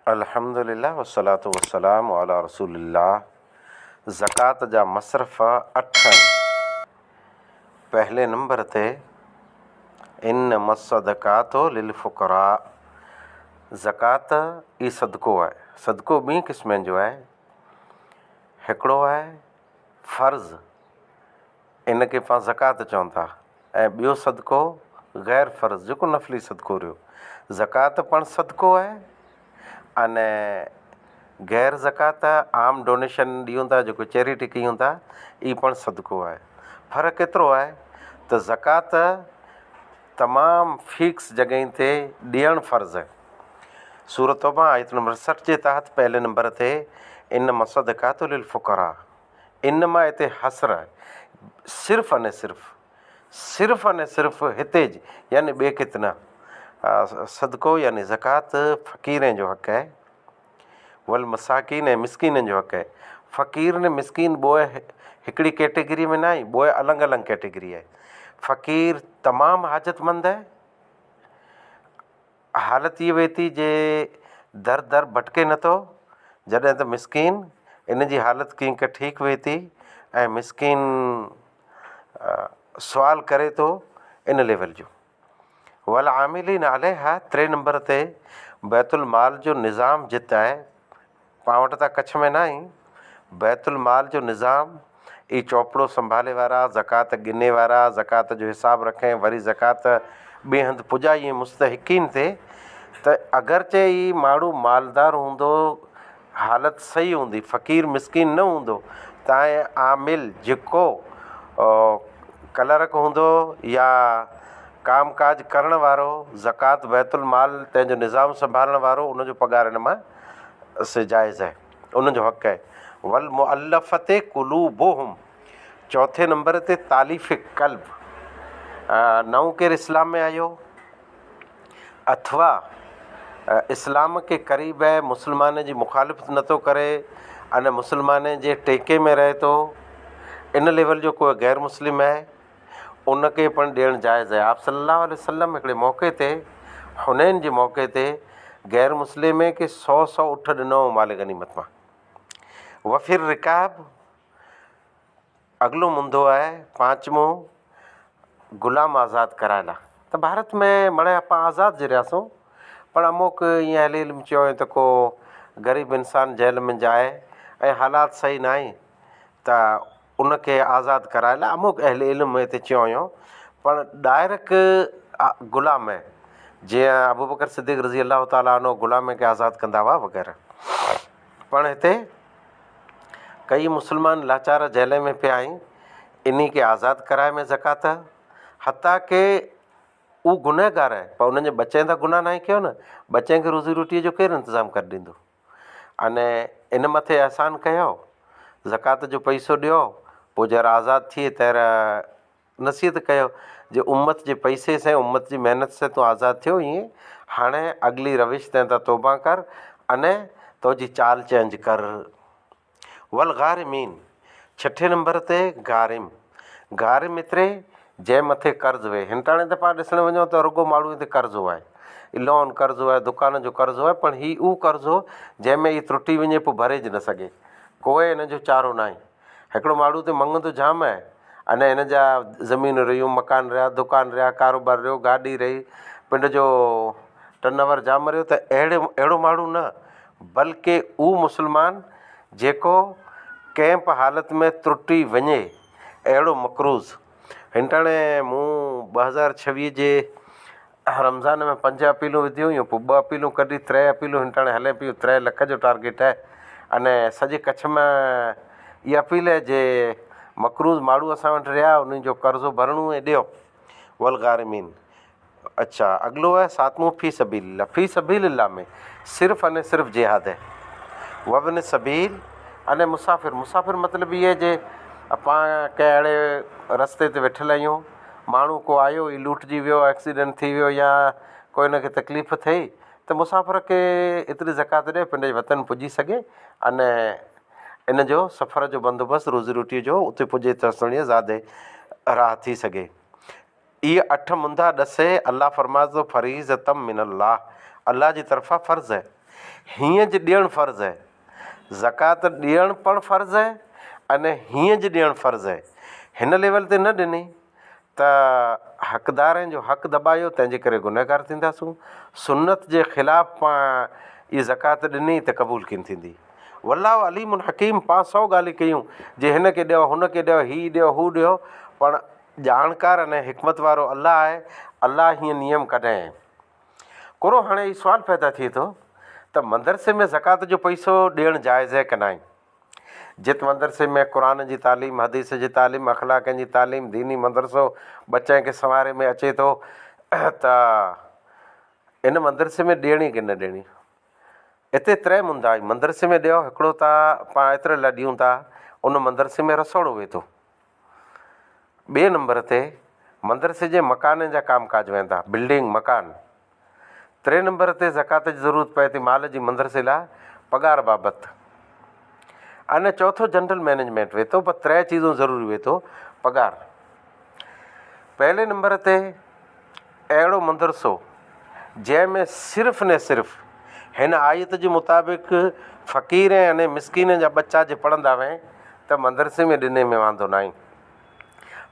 अल्हम्दुलिल्लाह वस्सलातु वस्सलामु अला रसूलिल्लाह। ज़कात जा मसरफ़ 8 आहिनि। पहले नंबर ते इन्नमा सदक़ातु लिल फ़ुक़रा। ज़कात ई सदको आहे। सदको ॿी क़िस्मनि जो आहे। हिकिड़ो आहे फ़र्ज़, इन खे पाण ज़कात चवनि था, ऐं ॿियो सदको ग़ैर फ़र्ज़ जेको नफ़ली सदको रहियो। ज़कात पाण सदको आहे अने गैर ज़कात आम डोनेशन ॾियूं था, जेको चैरिटी कयूं था, ई पण सदको आहे। फ़र्क़ु एतिरो आहे त ज़कात तमामु फिक्स जॻहियुनि ते ॾियणु फ़र्ज़ु आहे। सूरत तौबा आयत नंबर 60 जे तहत पहले नंबर ते इन्नमा सदक़ातु लिल फ़ुक़रा। इन्नमा हिते हसर आहे, सिर्फ़ु अने सिर्फ़ु हिते यानी ॿिए किथे न। सदको यानी ज़कात फ़क़ीर जो हक़ आहे। वल मसाकीन ऐं मिसकीन जो हक़ आहे। फ़क़ीर ने मिसकीन ॿोए हिकिड़ी कैटेगरी में न आहे, ॿोए अलॻि अलॻि कैटेगरी आहे। फ़क़ीर तमामु हाजतमंद आहे, हालत इहा वेती जे दर दर भटके नथो, जॾहिं त मिसकीन इन जी हालत कीअं ठीकु वेती ऐं मिसकीन सुवाल करे थो इन लेवल जो। वल आमिलीन अलैहा 3 नंबर ते बैतुल माल जो निज़ाम जित आहे। पाण वटि त कच्छ में न आहे। बैतुल माल जो निज़ाम ई चौपड़ो संभाले वारा, ज़कात गिने वारा, ज़कात जो हिसाबु रखें, वरी ज़कात ॿिए हंधि पुॼाइए मुस्तहिक़ीन ते। त अगरचे ई माण्हू मालदार हूंदो, हालत सही हूंदी, फ़क़ीर मिसकीन न हूंदो, तव्हां आमिल जेको कलरक हूंदो या काम काज करण वारो, ज़कात बैतुल माल तंहिंजो निज़ाम संभालण वारो, उनजो पघार इन मां से जाइज़ आहे, उनजो हक़ आहे। वल मुअल्लफ़ते क़ुलूबुहुम 4 नंबर ते तालीफ़ क़ल्ब। नओं केरु इस्लाम में आयो अथवा इस्लाम के क़रीब आहे, मुस्लमान जी मुखालिफ़त नथो करे अने मुस्लमान जे टेके में रहे थो, इन लेवल जो कोई गैर मुस्लिम आहे, उनखे पण ॾियणु जाइज़ आहे। आप सल्लल्लाहु अलैहि वसल्लम हिकिड़े मौक़े ते, हुनैन जे मौक़े ते गैर मुस्लिम खे 100 उठ ॾिनो माल गनीमत मां। वफ़िर रिकाब अॻिलो मुंदो आहे 5मों ग़ुलाम आज़ादु कराइला। त भारत में मणे असां आज़ादु जे रहियासीं, पर अमुक ईअं हली चयो त को ग़रीब इंसान जेल में जाए ऐं हालात सही न आहे त उनखे आज़ादु कराइला। अमुक अहले इल्म हिते चयो हुयो, पर डायरेक्ट ग़ुलाम आहे, जीअं अबू बकर सिद्दीक़ रज़ी अलाह ताला अन्हु ग़ुलाम खे आज़ादु कंदा हुआ वग़ैरह। पण हिते कई मुस्लमान लाचार जेल में पिया आहिनि, इन खे आज़ादु कराए में ज़कात, हता के उहो गुनहगार आहे, पर उन्हनि जे बचे त गुनाह न कयो न, बचे खे रोज़ी रोटीअ जो केरु इंतज़ामु करे ॾींदो। अने इन मथे अहसान कयो, ज़कात जो पैसो ॾियो, पोइ जरा आज़ादु थिए तर नसीहत कयो जे उम्मत जे पैसे से, उम्मत जी महिनत से तूं आज़ादु थियो, ईअं हाणे अॻिली रविश तंहिं त तौबा कर अने तुंहिंजी चाल चेंज कर। वल गारिमीन 6 नंबर ते गारिम। गारिम एतिरे जंहिं मथे कर्ज़ु वे। हिनटाणे त पाण ॾिसणु वञूं त रुॻो माण्हू हिते कर्ज़ो आहे, लोन कर्ज़ो आहे, दुकान जो कर्ज़ो आहे, पण ही उहो कर्ज़ो जंहिंमें ही त्रुटी वञे पोइ भरेज न सघे, कोई हिन जो चारो न आहे। हिकिड़ो माण्हू त मंगंदो जाम आहे, अने हिन जा ज़मीन रहियूं, मकान रहिया, दुकान रहिया, कारोबार रहियो, गाॾी रही, पिंड जो टर्नओवर जाम रहियो, त अहिड़ो माण्हू न, बल्कि उहो मुस्लमान जेको कंहिं बि हालत में त्रुटी वञे, अहिड़ो मक़रूज़। हिनटाणे मूं 2026 जे रमज़ान में 5 अपीलूं विधियूं हुयूं, पोइ 2 अपीलूं कढी 3 अपीलूं हिनटाणे हले पियूं, 3 लख जो टारगेट आहे। अने सॼे कच्छ में इहा अपील आहे जे मक़रूज़ माण्हू असां वटि रहिया, उन्हनि जो कर्ज़ो भरणो ऐं ॾियो। वल गारिमीन। अच्छा, अॻिलो आहे 7मों फ़ी सबीलिल्लाह। फ़ी सबीलिल्लाह में सिर्फ़ु अने सिर्फ़ु जिहाद आहे। वबन सबील अने मुसाफ़िर। मुसाफ़िर मतिलबु इहे जे पाण कंहिं अहिड़े रस्ते ते वेठल आहियूं, माण्हू को आयो, ही लूटिजी वियो, एक्सीडेंट थी वियो, या कोई हुनखे तकलीफ़ थिए, त मुसाफ़िर खे एतिरी ज़कात ॾिए पंहिंजे वतन पुॼी सघे, अने इन जो सफ़र जो बंदोबस्तु रोज़ी रोटीअ जो उते पुॼे त सुणी ज़्यादा राह थी सघे। इहे 8 मुंदा ॾसे अलाह फरमाए थो फरीज़तम मिनल्लाह, अलाह जी तरफ़ां फ़र्ज़ु आहे। हीअं ज ॾियणु फ़र्ज़ु आहे, ज़कात ॾियणु पण फ़र्ज़ु आहे अने हीअं ज ॾियणु फ़र्ज़ु आहे। हिन लेवल ते न ॾिनी त हक़दारनि जो हक़ दॿायो, तंहिंजे करे गुनहगार थींदासूं। सुन्नत जे ख़िलाफ़ु पाण इहा ज़कात ॾिनी त क़बूल कीन थींदी। वल्लाहु अलीमुन हकीम, पाण 100 ॻाल्हियूं कयूं जे हिन खे ॾियो, हुन खे ॾियो, हीउ ॾियो, हू ॾियो, पण ॼाणकार अने हिकमत वारो अलाह आहे। अलाह हीअं नियम कढाए। कोरो हाणे इहो सुवालु पैदा थिए थो त मदरसे में ज़कात जो पैसो ॾियणु जाइज़ आहे की न आहे। जित मदरसे में क़ुर जी तालीम, हदीस जी तालीम, अखलाक़नि जी तालीम, दीनी मदरसो बच्चे खे संवारे में अचे थो त इन मदरसे में ॾियणी की न ॾियणी। हिते 3 मुंदा आहिनि। मदरसे में ॾियो, हिकिड़ो त पाण एतिरे लाइ ॾियूं था उन मदरसे में रसोड़ो वेंदो। ॿिए नंबर ते मदरसे जे मकान जा कामकाज वेंदा, बिल्डिंग मकान। 3 नंबर ते ज़कात जी ज़रूरत पए थी माल जी मदरसे लाइ पगार बाबति। अने चौथो जनरल मैनेजमेंट वे थो, पर 3 चीज़ूं ज़रूरी वे थो। पगार पहले नंबर ते अहिड़ो मदरसो जंहिंमें सिर्फ़ ने सिर्फ़ हिन आयत जे मुताबिक़ फ़क़ीर अने मिसकीन जा बच्चा जे पढ़ंदा वञे त मदरसे में ॾिने में वांदो न आहे।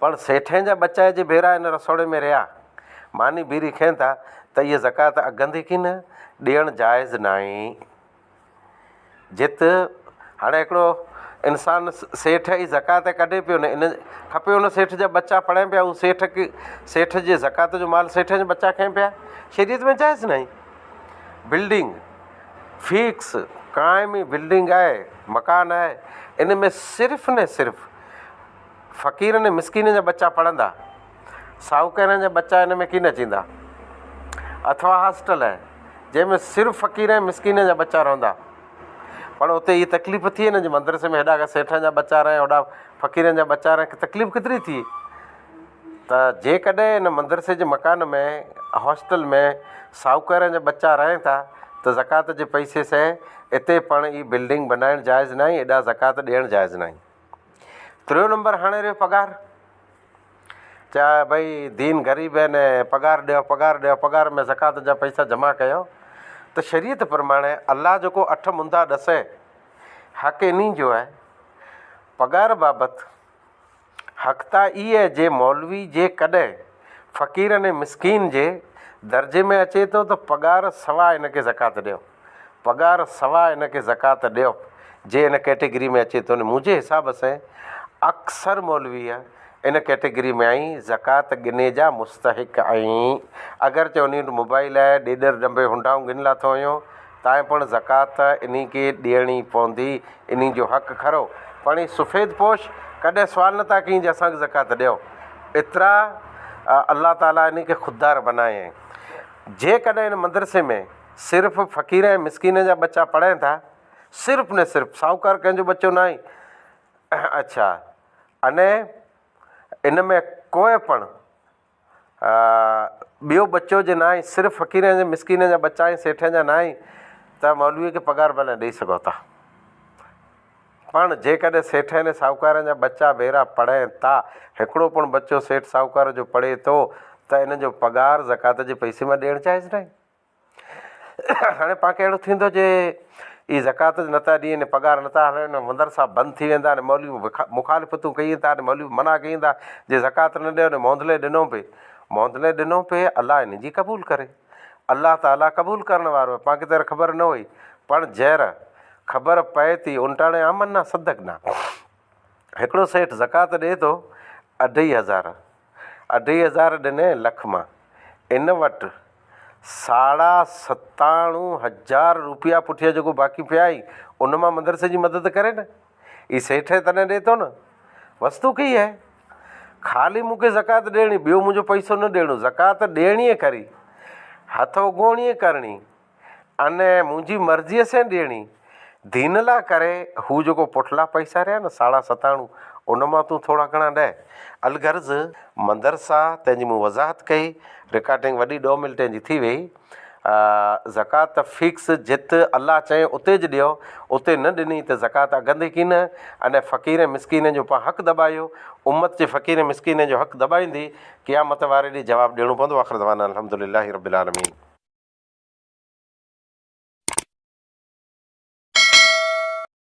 पर सेठे जा बच्चा जे भेरा हिन रसोड़े में रहिया, मानी बीरी खाइनि था, त इहा ज़कात अगंदी की न, ॾियणु जाइज़ न आहे। जित हाणे हिकिड़ो इंसानु सेठ जी ज़कात कढे पियो न, इन खपे उन सेठ जा बच्चा पढ़नि पिया, उहो सेठ जे ज़कात जो माल सेठ जा बच्चा खाइनि पिया, शरीयत में जाइज़ न आहे। बिल्डिंग फिक्स क़ाइमी बिल्डिंग आहे, मकान आहे, इन में सिर्फ़ ने सिर्फ़ फ़क़ीर ने मिसकीन जा बच्चा पढ़ंदा, साहूकारनि जा बच्चा हिन में कीन अचींदा। अथवा हॉस्टल आहे जंहिंमें सिर्फ़ु फ़क़ीर ऐं मिसकीन जा बच्चा रहंदा, पर उते इहा तकलीफ़ थिए न जे मदरसे में हेॾा सेठनि जा बच्चा रहे, होॾा फ़क़ीरनि जा बच्चा रहे, तकलीफ़ केतिरी थी। त जेकॾहिं हिन मदरसे जे मकान में हॉस्टल में साहूकारनि जा बच्चा रहनि था त ज़कात जे पैसे से हिते पाण ई बिल्डिंग बनाइणु जाइज़ न आहे, एॾा ज़कात ॾियणु जाइज़ न आहे। 3 नंबर हाणे रहियो पगार। चाहे भई दीन ग़रीब आहिनि, पगार ॾियो, पगार ॾियो, पगार में ज़कात जा पैसा जमा कयो। त शरीयत प्रमाणे अलाह जेको 8 मुंदा ॾसे हक़ इन जो आहे। पगार बाबति हक़ त इहे आहे जे मौलवी जे कॾहिं फ़क़ीर ऐं मिसकीन जे दर्जे में अचे थो त पगार सवाइ इन खे ज़कात ॾियो, पगार सवाइ इन खे ज़कात ॾियो जे इन कैटेगरी में अचे थो। मुंहिंजे हिसाब सां अक्सर मौलवी इन कैटेगरी में आई ज़कात गिने जा मुस्तहिक आई। अगरि चओ उन वटि मोबाइल आहे, ॾेढ डंबे हुंडाऊं गिन लाथो हुयो, तव्हां पण ज़कात इन खे ॾियणी पवंदी, इन जो हक़ खरो। पाण सफ़ेद पोश कॾहिं सुवाल नथा कयूं जे असांखे ज़कात ॾियो। एतिरा अलाह ताला इन खे ख़ुददार बनाए आहिनि। जेकॾहिं इन मदरसे में सिर्फ़ु फ़क़ीर ऐं मिसकीन जा बच्चा पढ़नि था, सिर्फ़ु न सिर्फ़ु साहूकार कंहिंजो बच्चो न आहे, अच्छा, अने इन में कोई पण ॿियो बच्चो जे न आहे, सिर्फ़ु फ़क़ीर ऐं मिसकीन जा बच्चा ऐं सेठ जा न आहे, त मौलवीअ खे पगार भले ॾेई सघो था। पण जेकॾहिं सेठ ऐं साहूकारनि जा बच्चा भेरा पढ़नि था, हिकिड़ो पण बच्चो सेठ साहूकार जो पढ़े थो, त इन जो पगार ज़कात जे पैसे में ॾियणु जाइज़ न आहे। हाणे पाण अहिड़ो थींदो जे इहा ज़कात नथा ॾियनि, पगार नथा हलाइनि, मदरसा बंदि थी वेंदा, अने मौलवी मुखालिफ़तूं कयूं था, अने मौलवी मना कयूं था जे ज़कात न ॾियो, मोंदले ॾिनो पिए, मोंदले ॾिनो पिए, अलाह इन जी क़बूल करे। अलाह ताला क़बूल करण वारो आहे। पाण खे त ख़बर न हुई, पण जहिर ख़बर पए थी उनटाणे अमन ना सदक ना। हिकिड़ो सेठ ज़कात ॾिए थो 2,500, 2,500 ॾिने लख मां, इन वटि 97,500 रुपया पुठियां जेको बाक़ी पिया आई, उन मां मदरसे जी मदद करे न। हीअ सेठ तॾहिं ॾिए थो न, वस्तु कई आहे, ख़ाली मूंखे ज़कात ॾियणी, ॿियो मुंहिंजो पैसो न ॾियणो। ज़कात ॾियणी करी, हथ उॻोणी करणी, अने मुंहिंजी मर्ज़ीअ सां ॾियणी, दीन लाइ करे। हू जेको पुठिला पैसा रहिया न 97,500, उन मां तूं थोरा घणा ॾे। अलगर्ज़ मदरसा, तंहिंजी मूं वज़ाहत कई, रिकॉर्डिंग वॾी 2 मिंटे जी थी वई। ज़कात फिक्स जिते अलाह चए उते ज ॾियो, उते न ॾिनी त ज़कात अगंदी की न। अने फ़क़ीर मिसकीन जो पाण हक़ दॿायो, उम्मत जे फ़क़ीर मिसकीन जो हक़ दॿाईंदी, क़यामत वारे ॾींहुं जवाबु ॾियणो पवंदो। आख़िर दवाना अल्हम्दुलिल्लाहि रब्बिल आलमीन।